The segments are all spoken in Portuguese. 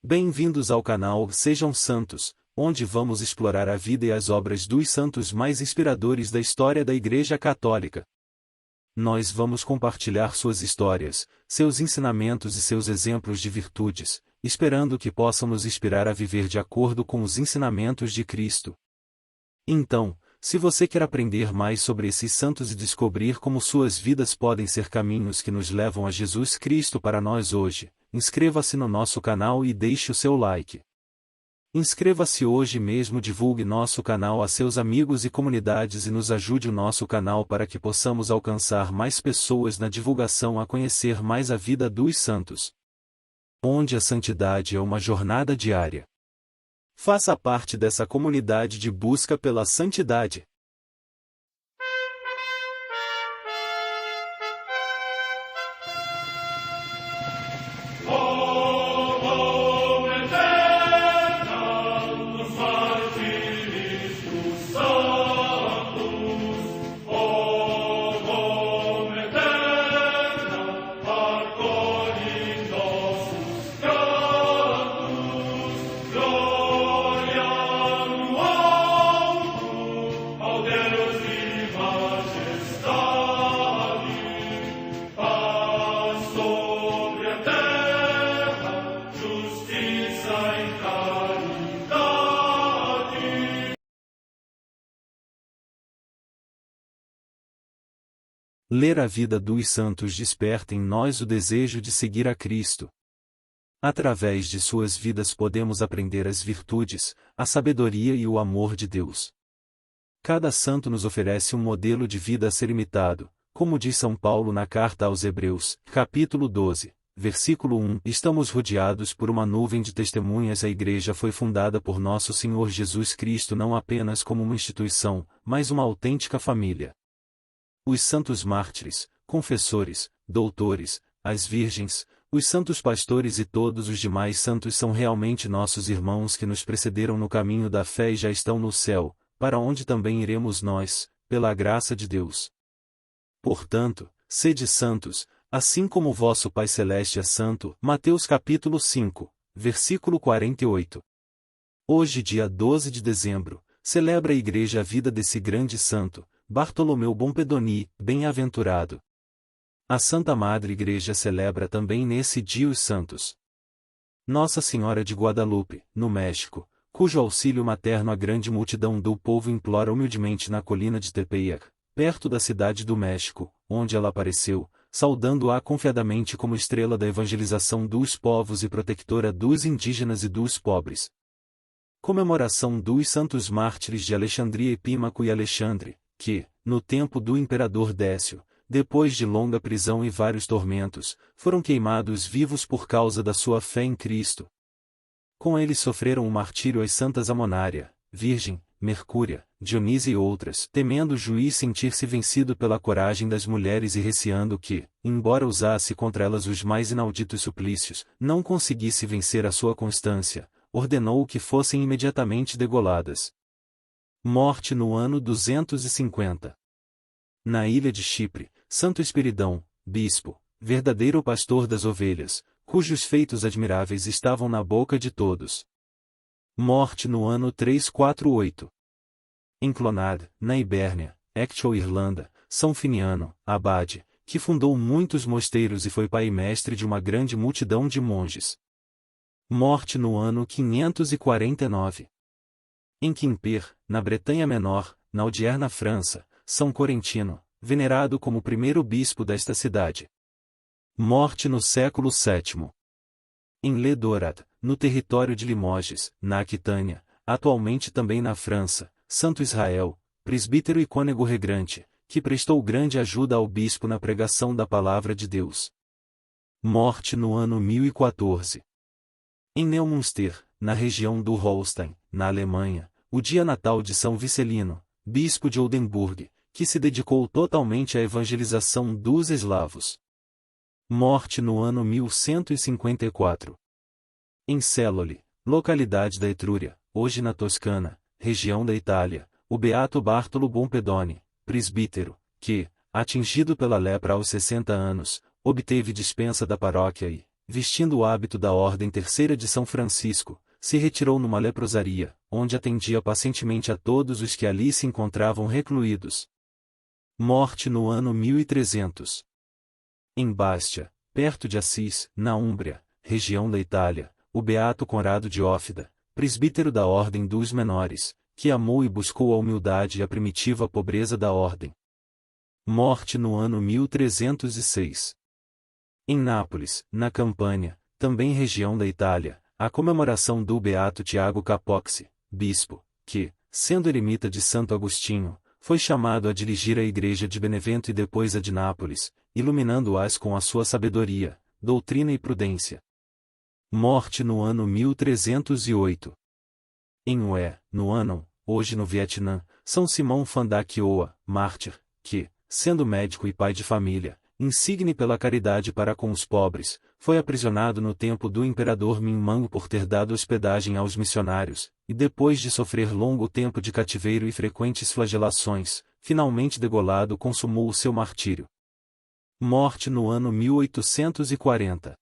Bem-vindos ao canal Sejam Santos, onde vamos explorar a vida e as obras dos santos mais inspiradores da história da Igreja Católica. Nós vamos compartilhar suas histórias, seus ensinamentos e seus exemplos de virtudes, esperando que possam nos inspirar a viver de acordo com os ensinamentos de Cristo. Então, se você quer aprender mais sobre esses santos e descobrir como suas vidas podem ser caminhos que nos levam a Jesus Cristo para nós hoje, inscreva-se no nosso canal e deixe o seu like. Inscreva-se hoje mesmo, divulgue nosso canal a seus amigos e comunidades e nos ajude o nosso canal para que possamos alcançar mais pessoas na divulgação a conhecer mais a vida dos santos. Onde a santidade é uma jornada diária. Faça parte dessa comunidade de busca pela santidade. Ler a vida dos santos desperta em nós o desejo de seguir a Cristo. Através de suas vidas podemos aprender as virtudes, a sabedoria e o amor de Deus. Cada santo nos oferece um modelo de vida a ser imitado, como diz São Paulo na carta aos Hebreus, capítulo 12, versículo 1. Estamos rodeados por uma nuvem de testemunhas. A Igreja foi fundada por nosso Senhor Jesus Cristo não apenas como uma instituição, mas uma autêntica família. Os santos mártires, confessores, doutores, as virgens, os santos pastores e todos os demais santos são realmente nossos irmãos que nos precederam no caminho da fé e já estão no céu, para onde também iremos nós, pela graça de Deus. Portanto, sede santos, assim como o vosso Pai Celeste é santo. Mateus capítulo 5, versículo 48. Hoje, dia 12 de dezembro, celebra a Igreja a vida desse grande santo, Bartolomeu Bompedoni, bem-aventurado. A Santa Madre Igreja celebra também nesse dia os santos. Nossa Senhora de Guadalupe, no México, cujo auxílio materno a grande multidão do povo implora humildemente na colina de Tepeyac, perto da cidade do México, onde ela apareceu, saudando-a confiadamente como estrela da evangelização dos povos e protectora dos indígenas e dos pobres. Comemoração dos santos mártires de Alexandria, Epímaco e Alexandre, que, no tempo do imperador Décio, depois de longa prisão e vários tormentos, foram queimados vivos por causa da sua fé em Cristo. Com eles sofreram o martírio as santas Amonária, Virgem, Mercúria, Dionísia e outras, temendo o juiz sentir-se vencido pela coragem das mulheres e receando que, embora usasse contra elas os mais inauditos suplícios, não conseguisse vencer a sua constância, ordenou que fossem imediatamente degoladas. Morte no ano 250. Na ilha de Chipre, Santo Espiridão, bispo, verdadeiro pastor das ovelhas, cujos feitos admiráveis estavam na boca de todos. Morte no ano 348. Em Clonard, na Ibérnia, Eccho, Irlanda, São Finiano, abade, que fundou muitos mosteiros e foi pai e mestre de uma grande multidão de monges. Morte no ano 549. Em Quimper, na Bretanha Menor, na Audier, na França, São Corentino, venerado como primeiro bispo desta cidade. Morte no século VII. Em Les Dorades, no território de Limoges, na Aquitânia, atualmente também na França, Santo Israel, presbítero e cônego regrante, que prestou grande ajuda ao bispo na pregação da palavra de Deus. Morte no ano 1014. Em Neumünster, na região do Holstein, na Alemanha, o dia natal de São Vicelino, bispo de Oldenburg, que se dedicou totalmente à evangelização dos eslavos. Morte no ano 1154. Em Celloli, localidade da Etrúria, hoje na Toscana, região da Itália, o beato Bartolo Bompedoni, presbítero, que, atingido pela lepra aos 60 anos, obteve dispensa da paróquia e, vestindo o hábito da Ordem Terceira de São Francisco, se retirou numa leprosaria, onde atendia pacientemente a todos os que ali se encontravam recluídos. Morte no ano 1300. Em Bastia, perto de Assis, na Úmbria, região da Itália, o beato Conrado de Ófida, presbítero da Ordem dos Menores, que amou e buscou a humildade e a primitiva pobreza da Ordem. Morte no ano 1306. Em Nápoles, na Campânia, também região da Itália, a comemoração do beato Tiago Capoxi, bispo, que, sendo eremita de Santo Agostinho, foi chamado a dirigir a igreja de Benevento e depois a de Nápoles, iluminando-as com a sua sabedoria, doutrina e prudência. Morte no ano 1308. Em Hue, no Anon, hoje no Vietnã, São Simão Phan Oa, mártir, que, sendo médico e pai de família, insigne pela caridade para com os pobres, foi aprisionado no tempo do imperador Minh Mang por ter dado hospedagem aos missionários, e depois de sofrer longo tempo de cativeiro e frequentes flagelações, finalmente degolado consumou o seu martírio. Morte no ano 1840.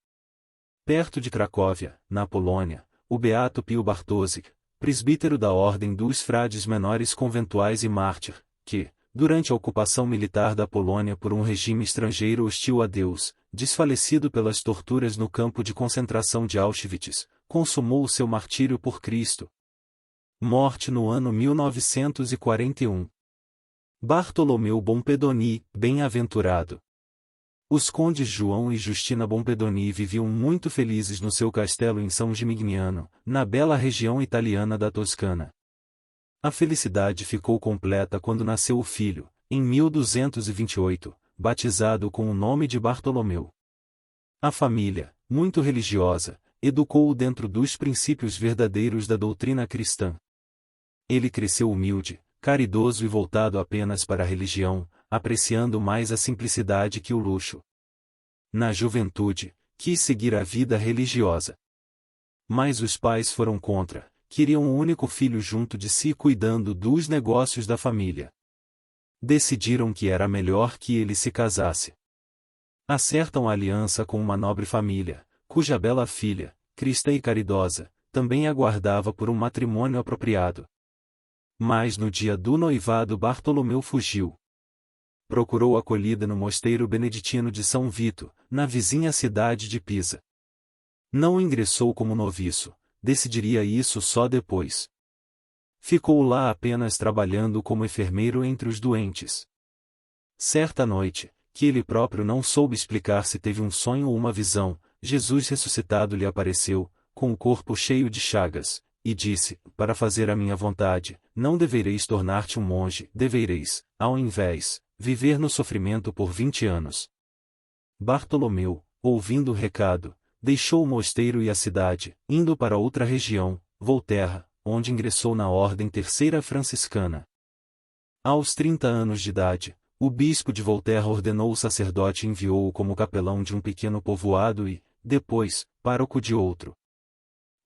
Perto de Cracóvia, na Polônia, o beato Pio Bartosik, presbítero da Ordem dos Frades Menores Conventuais e mártir, que, durante a ocupação militar da Polônia por um regime estrangeiro hostil a Deus, desfalecido pelas torturas no campo de concentração de Auschwitz, consumou o seu martírio por Cristo. Morte no ano 1941. Bartolomeu Pompedoni, bem-aventurado. Os condes João e Justina Pompedoni viviam muito felizes no seu castelo em São Gimignano, na bela região italiana da Toscana. A felicidade ficou completa quando nasceu o filho, em 1228, batizado com o nome de Bartolomeu. A família, muito religiosa, educou-o dentro dos princípios verdadeiros da doutrina cristã. Ele cresceu humilde, caridoso e voltado apenas para a religião, apreciando mais a simplicidade que o luxo. Na juventude, quis seguir a vida religiosa. Mas os pais foram contra. Queriam um único filho junto de si cuidando dos negócios da família. Decidiram que era melhor que ele se casasse. Acertam a aliança com uma nobre família, cuja bela filha, cristã e caridosa, também aguardava por um matrimônio apropriado. Mas no dia do noivado Bartolomeu fugiu. Procurou acolhida no mosteiro beneditino de São Vito, na vizinha cidade de Pisa. Não ingressou como noviço. Decidiria isso só depois. Ficou lá apenas trabalhando como enfermeiro entre os doentes. Certa noite, que ele próprio não soube explicar se teve um sonho ou uma visão, Jesus ressuscitado lhe apareceu, com o corpo cheio de chagas, e disse: para fazer a minha vontade, não devereis tornar-te um monge, devereis, ao invés, viver no sofrimento por 20 anos. Bartolomeu, ouvindo o recado, deixou o mosteiro e a cidade, indo para outra região, Volterra, onde ingressou na Ordem Terceira Franciscana. Aos 30 anos de idade, o bispo de Volterra ordenou o sacerdote e enviou-o como capelão de um pequeno povoado e, depois, pároco de outro.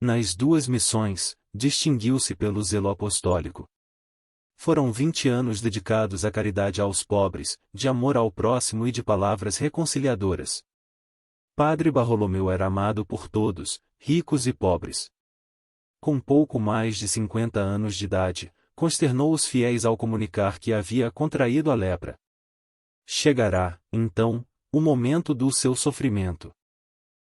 Nas duas missões, distinguiu-se pelo zelo apostólico. Foram 20 anos dedicados à caridade aos pobres, de amor ao próximo e de palavras reconciliadoras. Padre Bartolomeu era amado por todos, ricos e pobres. Com pouco mais de 50 anos de idade, consternou os fiéis ao comunicar que havia contraído a lepra. Chegará, então, o momento do seu sofrimento.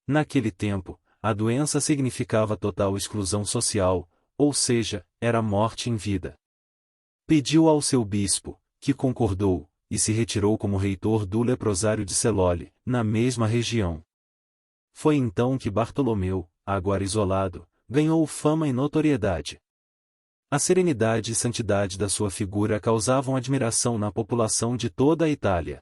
Naquele tempo, a doença significava total exclusão social, ou seja, era morte em vida. Pediu ao seu bispo, que concordou, e se retirou como reitor do leprosário de Celole, na mesma região. Foi então que Bartolomeu, agora isolado, ganhou fama e notoriedade. A serenidade e santidade da sua figura causavam admiração na população de toda a Itália.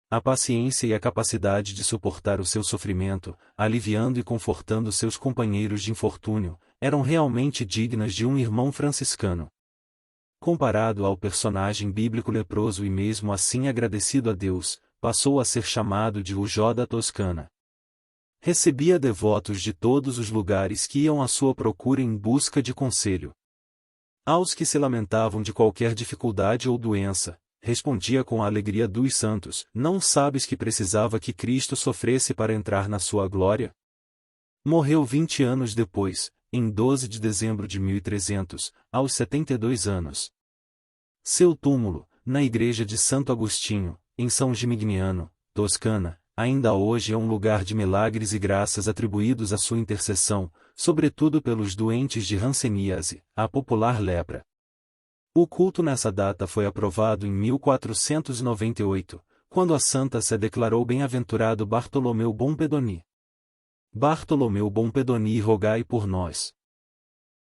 A paciência e a capacidade de suportar o seu sofrimento, aliviando e confortando seus companheiros de infortúnio, eram realmente dignas de um irmão franciscano. Comparado ao personagem bíblico leproso e mesmo assim agradecido a Deus, passou a ser chamado de o Jó da Toscana. Recebia devotos de todos os lugares que iam à sua procura em busca de conselho. Aos que se lamentavam de qualquer dificuldade ou doença, respondia com a alegria dos santos: não sabes que precisava que Cristo sofresse para entrar na sua glória? Morreu 20 anos depois, em 12 de dezembro de 1300, aos 72 anos. Seu túmulo, na igreja de Santo Agostinho, em São Gimignano, Toscana, ainda hoje é um lugar de milagres e graças atribuídos à sua intercessão, sobretudo pelos doentes de hanseníase, a popular lepra. O culto nessa data foi aprovado em 1498, quando a santa se declarou bem-aventurado Bartolomeu Bompedoni. Bartolomeu Bompedoni, rogai por nós.